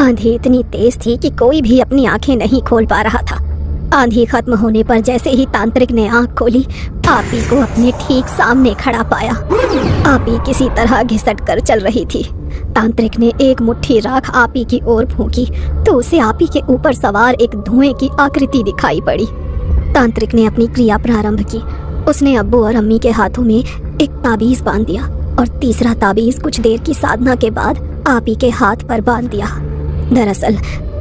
आंधी इतनी तेज थी कि कोई भी अपनी आंखें नहीं खोल पा रहा था। आंधी खत्म होने पर जैसे ही तांत्रिक ने आंख खोली, आपी को अपने ठीक सामने खड़ा पाया। आपी किसी तरह घिसट कर चल रही थी। तांत्रिक ने एक मुट्ठी राख आपी की ओर फूंकी तो उसे आपी के ऊपर सवार एक धुएं की आकृति दिखाई पड़ी। तांत्रिक ने अपनी क्रिया प्रारंभ की। उसने अब्बू और अम्मी के हाथों में एक ताबीज बांध दिया और तीसरा ताबीज कुछ देर की साधना के बाद आपी के हाथ पर बांध दिया। दरअसल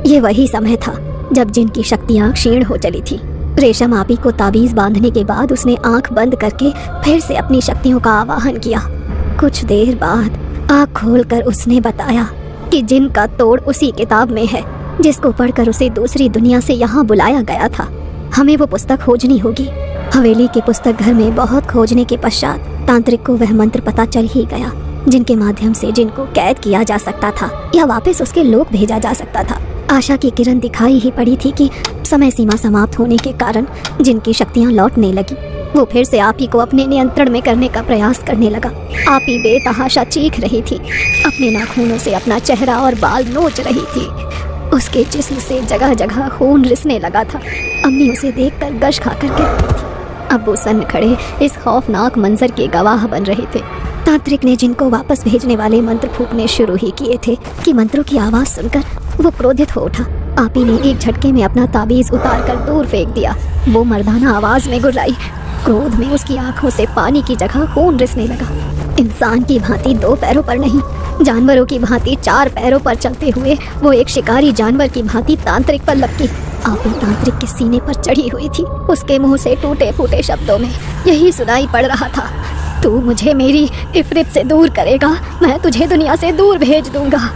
ये वही समय था जब जिनकी शक्तियां क्षीण हो चली थी। रेशम आपी को ताबीज बांधने के बाद उसने आंख बंद करके फिर से अपनी शक्तियों का आवाहन किया। कुछ देर बाद आंख खोलकर उसने बताया कि जिन का तोड़ उसी किताब में है जिसको पढ़कर उसे दूसरी दुनिया से यहाँ बुलाया गया था। हमें वो पुस्तक खोजनी होगी। हवेली के पुस्तक घर में बहुत खोजने के पश्चात तांत्रिक को वह मंत्र पता चल ही गया जिनके माध्यम से जिनको कैद किया जा सकता था या वापस उसके लोक भेजा जा सकता था। आशा की किरण दिखाई ही पड़ी थी कि समय सीमा समाप्त होने के कारण जिनकी शक्तियां लौटने लगी। वो फिर से आपी को अपने नियंत्रण में करने का प्रयास करने लगा। आपी बेतहाशा चीख रही थी, अपने नाखूनों से अपना चेहरा और बाल नोच रही थी। उसके जिस्म से जगह जगह खून रिसने लगा था। अम्मी उसे देखकर गश खाकर गिरती थी। अब्बू सन्न खड़े इस खौफनाक मंजर के गवाह बन रहे थे। तांत्रिक ने जिनको वापस भेजने वाले मंत्र फूंकने शुरू ही किए थे कि मंत्रों की आवाज सुनकर वो क्रोधित हो उठा। आपी ने एक झटके में अपना ताबीज उतार कर दूर फेंक दिया। वो मर्दाना आवाज में गुर्राई। क्रोध में उसकी आंखों से पानी की जगह खून रिसने लगा। इंसान की भांति 2 पैरों पर नहीं, जानवरों की भांति 4 पैरों पर चलते हुए वो एक शिकारी जानवर की भांति तांत्रिक पर लपकी। आपी तांत्रिक के सीने पर चढ़ी हुई थी। उसके मुंह से टूटे फूटे शब्दों में यही सुनाई पड़ रहा था, तू मुझे मेरी इफरित से दूर करेगा, मैं तुझे दुनिया से दूर भेज दूंगा।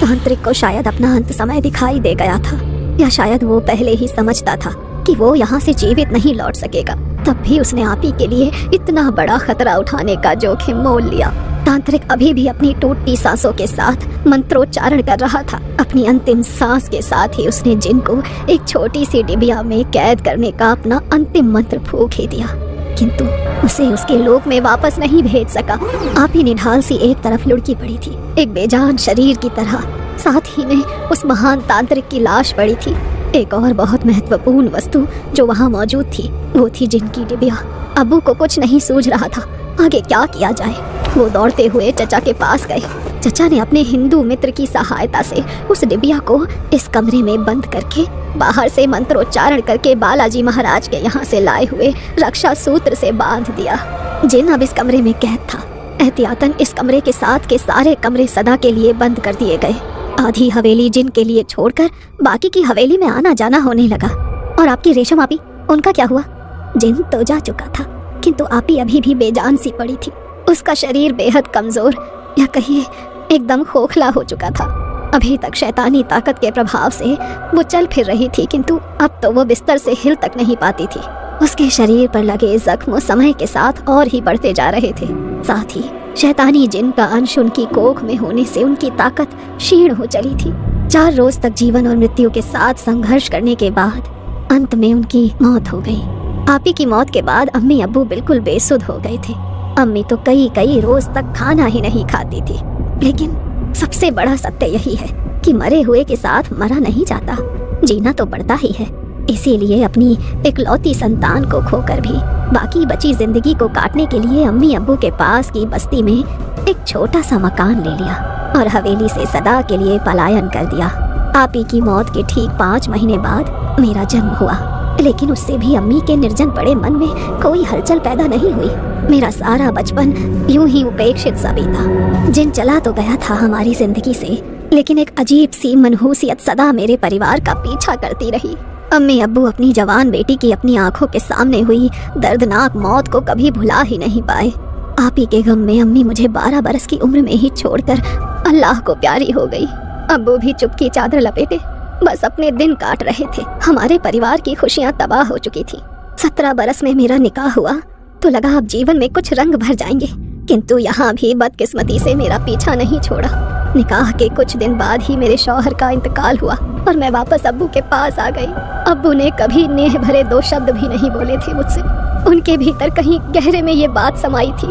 तांत्रिक को शायद अपना अंत समय दिखाई दे गया था, या शायद वो पहले ही समझता था कि वो यहाँ से जीवित नहीं लौट सकेगा। तब भी उसने आपी के लिए इतना बड़ा खतरा उठाने का जोखिम मोल लिया। तांत्रिक अभी भी अपनी टूटती सांसों के साथ मंत्रोच्चारण कर रहा था। अपनी अंतिम सांस के साथ ही उसने जिन को एक छोटी सी डिबिया में कैद करने का अपना अंतिम मंत्र फूंक ही दिया, किंतु उसे उसके लोक में वापस नहीं भेज सका। आपी निढाल सी एक तरफ लुढ़की पड़ी थी, एक बेजान शरीर की तरह। साथ ही में उस महान तांत्रिक की लाश पड़ी थी। एक और बहुत महत्वपूर्ण वस्तु जो वहाँ मौजूद थी वो थी जिनकी डिबिया। अब्बू को कुछ नहीं सूझ रहा था, आगे क्या किया जाए। वो दौड़ते हुए चचा के पास गए। चचा ने अपने हिंदू मित्र की सहायता से उस डिबिया को इस कमरे में बंद करके बाहर से मंत्रोच्चारण करके बालाजी महाराज के यहाँ से लाए हुए रक्षा सूत्र से बांध दिया। जिन अब इस कमरे में कैद था। एहतियातन इस कमरे के साथ के सारे कमरे सदा के लिए बंद कर दिए गए। आधी हवेली जिन के लिए छोड़कर बाकी की हवेली में आना जाना होने लगा। और आपकी रेशम आपी, उनका क्या हुआ? जिन तो जा चुका था, किंतु आपी अभी भी बेजान सी पड़ी थी। उसका शरीर बेहद कमजोर या कहिए एकदम खोखला हो चुका था। अभी तक शैतानी ताकत के प्रभाव से वो चल फिर रही थी, किंतु अब तो वो बिस्तर से हिल तक नहीं पाती थी। उसके शरीर पर लगे जख्म समय के साथ और ही बढ़ते जा रहे थे। साथ ही शैतानी जिन का अंश उनकी कोख में होने से उनकी ताकत क्षीण हो चली थी। 4 रोज तक जीवन और मृत्यु के साथ संघर्ष करने के बाद अंत में उनकी मौत हो गई। आपी की मौत के बाद अम्मी अब्बू बिल्कुल बेसुध हो गए थे। अम्मी तो कई रोज तक खाना ही नहीं खाती थी। लेकिन सबसे बड़ा सत्य यही है कि मरे हुए के साथ मरा नहीं जाता, जीना तो पड़ता ही है। इसीलिए अपनी इकलौती संतान को खोकर भी बाकी बची जिंदगी को काटने के लिए अम्मी अब्बू के पास की बस्ती में एक छोटा सा मकान ले लिया और हवेली से सदा के लिए पलायन कर दिया। आपी की मौत के ठीक 5 महीने बाद मेरा जन्म हुआ, लेकिन उससे भी अम्मी के निर्जन पड़े मन में कोई हलचल पैदा नहीं हुई। मेरा सारा बचपन यूं ही उपेक्षित सा बीता। जिन चला तो गया था हमारी जिंदगी से, लेकिन एक अजीब सी मनहूसियत सदा मेरे परिवार का पीछा करती रही। अम्मी अब्बू अपनी जवान बेटी की अपनी आंखों के सामने हुई दर्दनाक मौत को कभी भुला ही नहीं पाए। आपी के गम में अम्मी मुझे 12 बरस की उम्र में ही छोड़कर अल्लाह को प्यारी हो गई। अब्बू भी चुपकी चादर लपेटे बस अपने दिन काट रहे थे। हमारे परिवार की खुशियां तबाह हो चुकी थी। 17 बरस में मेरा निकाह हुआ तो लगा अब जीवन में कुछ रंग भर जाएंगे, किंतु यहाँ भी बदकिस्मती से मेरा पीछा नहीं छोड़ा। निकाह के कुछ दिन बाद ही मेरे शौहर का इंतकाल हुआ और मैं वापस अब्बू के पास आ गई। अब्बू ने कभी नेह भरे 2 शब्द भी नहीं बोले थे मुझसे। उनके भीतर कहीं गहरे में ये बात समाई थी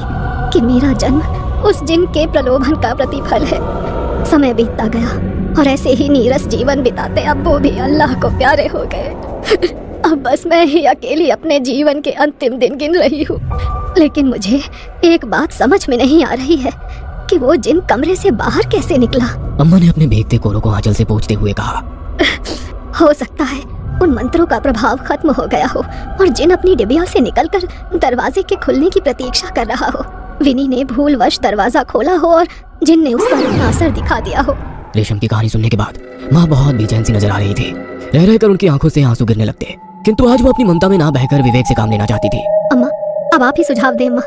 कि मेरा जन्म उस जिन के प्रलोभन का प्रतिफल है। समय बीतता गया और ऐसे ही नीरस जीवन बिताते अब वो भी अल्लाह को प्यारे हो गए। अब बस मैं ही अकेली अपने जीवन के अंतिम दिन गिन रही हूँ। लेकिन मुझे एक बात समझ में नहीं आ रही है कि वो जिन कमरे से बाहर कैसे निकला। अम्मा ने अपने भीगते कोरों को आंचल से पोंछते हुए कहा। हो सकता है उन मंत्रों का प्रभाव खत्म हो गया हो और जिन अपनी डिबिया से निकलकर दरवाजे के खुलने की प्रतीक्षा कर रहा हो। विनी ने भूलवश दरवाजा खोला हो और जिन ने उस पर अपना असर दिखा दिया हो। रेशम की कहानी सुनने के बाद माँ बहुत बेचैन सी नजर आ रही थी। रह रहकर उनकी आंखों से आंसू गिरने लगते, किंतु आज वो अपनी ममता में ना बहकर विवेक से काम लेना चाहती थी। अम्मा, अब आप ही सुझाव दें अम्मा।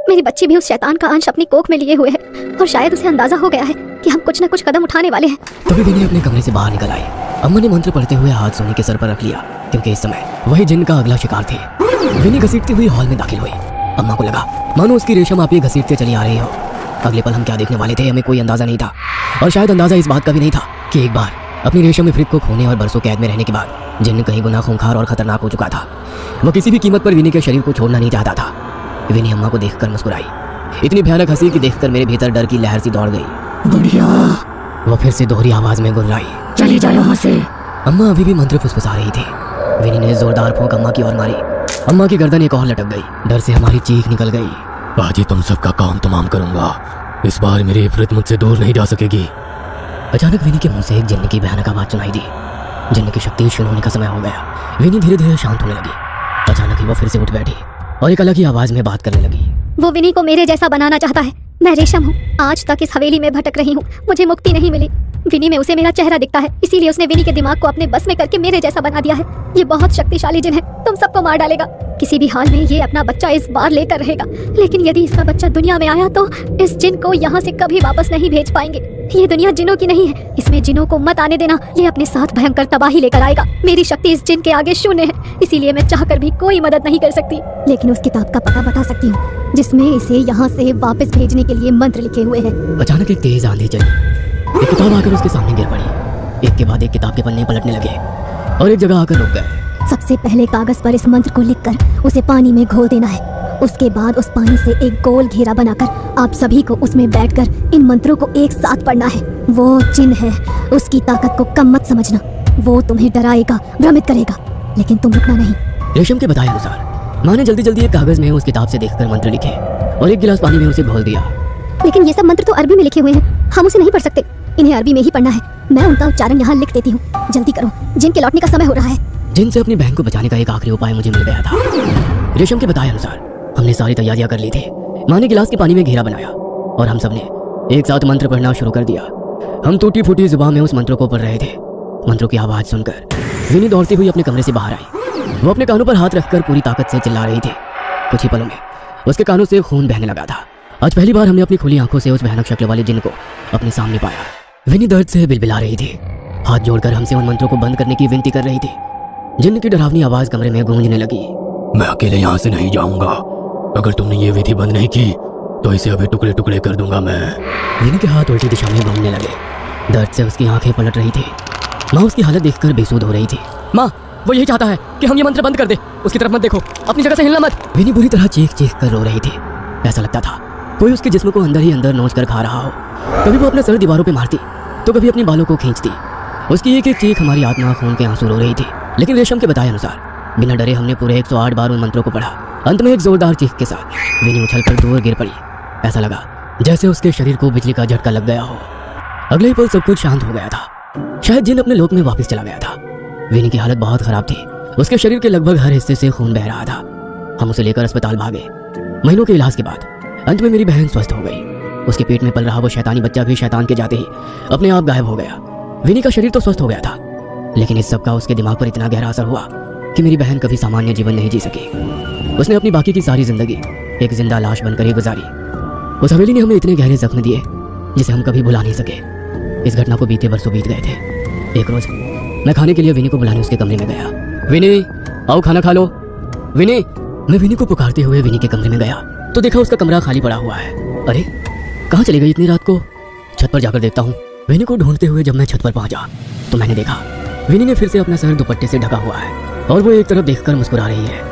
मेरी बच्ची भी उस शैतान का अंश अपनी कोख में लिए हुए है और शायद उसे अंदाजा हो गया है कि हम कुछ न कुछ कदम उठाने वाले हैं। तभी विनी अपने कमरे से बाहर निकल आई। अम्मा ने मंत्र पढ़ते हुए हाथ सोने के सर पर रख लिया, क्योंकि इस समय वही जिन का अगला शिकार थे। विनी घसीटती हुई हॉल में दाखिल हुई। अम्मा को लगा मानो उसकी रेशम आप ही घसीटते चली आ रही हो। अगले पल हम क्या देखने वाले थे हमें कोई अंदाजा नहीं था, और शायद अंदाजा इस बात का भी नहीं था कि एक बार अपनी रेशम इफ्रित को खोने और बरसों कैद में रहने के बाद जिन कहीं गुना खूंखार और खतरनाक हो चुका था। वो किसी भी कीमत पर विनी के शरीर को छोड़ना नहीं चाहता था। विनी अम्मा को देखकर मुस्कुराई, इतनी भयानक हंसी कि देखकर मेरे भीतर डर की लहर सी दौड़ गई। बुढ़िया, वो फिर से दोहरी आवाज में गुर्राई, चली जाओ यहाँ से। अम्मा अभी भी मंत्र फुसफुसा रही थी। विनी ने जोरदार फूंक अम्मा की ओर मारी। अम्मा की गर्दन एक और लटक गई। डर से हमारी चीख निकल गई। आज ही तुम सबका काम तमाम करूंगा। इस बार मेरी इफ्रित मुझसे दूर नहीं जा सकेगी। अचानक विनी के मुंह से एक जिन्न की भयानक आवाज सुनाई दी। जिन्न की शक्ति क्षीण होने का समय हो गया। विनी धीरे धीरे शांत होने लगी। अचानक ही वो फिर से उठ बैठी और एक अलग ही आवाज में बात करने लगी। वो विनी को मेरे जैसा बनाना चाहता है। मैं रेशम हूँ, आज तक इस हवेली में भटक रही हूँ, मुझे मुक्ति नहीं मिली। विनी में उसे मेरा चेहरा दिखता है, इसीलिए उसने विनी के दिमाग को अपने बस में करके मेरे जैसा बना दिया है। ये बहुत शक्तिशाली जिन है, तुम सबको मार डालेगा। किसी भी हाल में ये अपना बच्चा इस बार लेकर रहेगा, लेकिन यदि इसका बच्चा दुनिया में आया तो इस जिन को यहाँ से कभी वापस नहीं भेज पाएंगे। ये दुनिया जिनों की नहीं है, इसमें जिनों को मत आने देना। ये अपने साथ भयंकर तबाही लेकर आएगा। मेरी शक्ति इस जिन के आगे शून्य है, इसीलिए मैं चाहकर भी कोई मदद नहीं कर सकती। लेकिन उस किताब का पता बता सकती हूँ जिसमें इसे यहाँ से वापस भेजने के लिए मंत्र लिखे हुए हैं। अचानक एक तेज आंधी चली। एक किताब आकर उसके सामने गिर पड़ी। एक के बाद एक किताब के पन्ने पलटने लगे और एक जगह आकर रुक गए। सबसे पहले कागज पर इस मंत्र को लिखकर उसे पानी में घोल देना है। उसके बाद उस पानी से एक गोल घेरा बनाकर आप सभी को उसमें बैठकर इन मंत्रों को एक साथ पढ़ना है। वो जिन है, उसकी ताकत को कम मत समझना। वो तुम्हें डराएगा, भ्रमित करेगा, लेकिन तुम रुकना नहीं। रेशम के बताए अनुसार माँ ने जल्दी जल्दी एक कागज में उस किताब से देखकर मंत्र लिखे और एक गिलास पानी में उसे घोल दिया। लेकिन ये सब मंत्र तो अरबी में लिखे हुए हैं, हम उसे नहीं पढ़ सकते। इन्हें अरबी में ही पढ़ना है। मैं उनका उच्चारण यहाँ लिख देती हूँ। जल्दी करो, जिन के लौटने का समय हो रहा है। जिन से अपनी बहन को बचाने का एक आखिरी उपाय मुझे मिल गया था। रेशम के बताए अनुसार हमने सारी तैयारियां कर ली थी। माँ ने गिलास के पानी में घेरा बनाया और हम सबने एक साथ मंत्र पढ़ना शुरू कर दिया। हम टूटी फूटी जुबान में उस मंत्र को पढ़ रहे थे। मंत्रों की आवाज सुनकर विनी दौड़ती हुई अपने कमरे से बाहर आई। वो अपने कानों पर हाथ रखकर पूरी ताकत से चिल्ला रही थी। कुछ ही पलों में उसके कानों से खून बहने लगा था। आज पहली बार हमने अपनी खुली आंखों से उस भयानक शक्ल वाले जिन को अपने सामने पाया। विनी दर्द से बिलबिला रही थी, हाथ जोड़कर हमसे उन मंत्रों को बंद करने की विनती कर रही थी। जिन की डरावनी आवाज कमरे में गूंजने लगी। मैं अकेले यहाँ से नहीं जाऊंगा। अगर तुमने ये विधि बंद नहीं की तो इसे अभी टुकड़े टुकड़े कर दूंगा मैं। विनी के हाथ उल्टी दिशा में घूमने लगे। दर्द से उसकी आंखें पलट रही थी। माँ उसकी हालत देखकर बेसुध हो रही थी। माँ, वो यही चाहता है कि हम ये मंत्र बंद कर दे। उसकी तरफ मत देखो, अपनी जगह से हिलना मत। विनी बुरी तरह चीख चीख कर रो रही थी। ऐसा लगता था कोई उसके जिस्म को अंदर ही अंदर नोच कर खा रहा हो। कभी वो अपने सर दीवारों पे मारती तो कभी अपने बालों को खींचती। उसकी एक एक चीख हमारी आत्मा खून के आंसू रो रही थी। लेकिन रेशम के बताए अनुसार बिना डरे हमने पूरे 108 बार उन मंत्रों को पढ़ा। अंत में एक जोरदार चीख के साथ विनी उछलकर दूर गिर पड़ी। ऐसा लगा जैसे उसके शरीर को बिजली का झटका लग गया हो। अगले ही पल सब कुछ शांत हो गया था। शायद जिन अपने लोक में वापस चला गया था। विनी की हालत बहुत खराब थी। उसके शरीर के लगभग हर हिस्से से खून बह रहा था। हम उसे लेकर अस्पताल भागे। महीनों के इलाज के बाद अंत में मेरी बहन स्वस्थ हो गई। उसके पेट में पल रहा वो शैतानी बच्चा भी शैतान के जाते ही अपने आप गायब हो गया। विनी का शरीर तो स्वस्थ हो गया था, लेकिन इस सब का उसके दिमाग पर इतना गहरा असर हुआ कि मेरी बहन कभी सामान्य जीवन नहीं जी सकी। उसने अपनी बाकी की सारी जिंदगी एक जिंदा लाश बनकर ही गुजारी। उस हवेली ने हमें इतने गहरे जख्म दिए जिसे हम कभी भुला नहीं सके। इस घटना को बीते बरसों बीत गए थे। एक रोज मैं खाने के लिए विनी को बुलाने उसके कमरे में गया। विनी, आओ खाना खा लो। विनी, मैं विनी को पुकारते हुए विनी के कमरे में गया तो देखा उसका कमरा खाली पड़ा हुआ है। अरे, कहाँ चली गई इतनी रात को? छत पर जाकर देखता हूँ। विनी को ढूंढते हुए जब मैं छत पर पहुंचा तो मैंने देखा विनी ने फिर से अपना सर दुपट्टे से ढका हुआ है और वो एक तरफ देखकर मुस्कुरा रही है।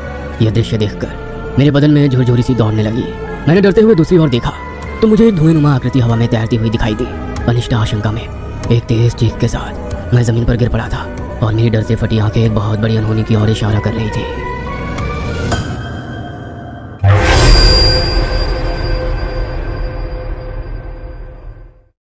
यह दृश्य देखकर मेरे बदन में झुरझुरी सी दौड़ने लगी। मैंने डरते हुए दूसरी ओर देखा तो मुझे एक धुएंनुमा आकृति हवा में तैरती हुई दिखाई दी। अनिष्ट आशंका में एक तेज चीख के साथ मैं जमीन पर गिर पड़ा था और मेरी डर से फटी आंखें एक बहुत बड़ी अनहोनी की ओर इशारा कर रही थी।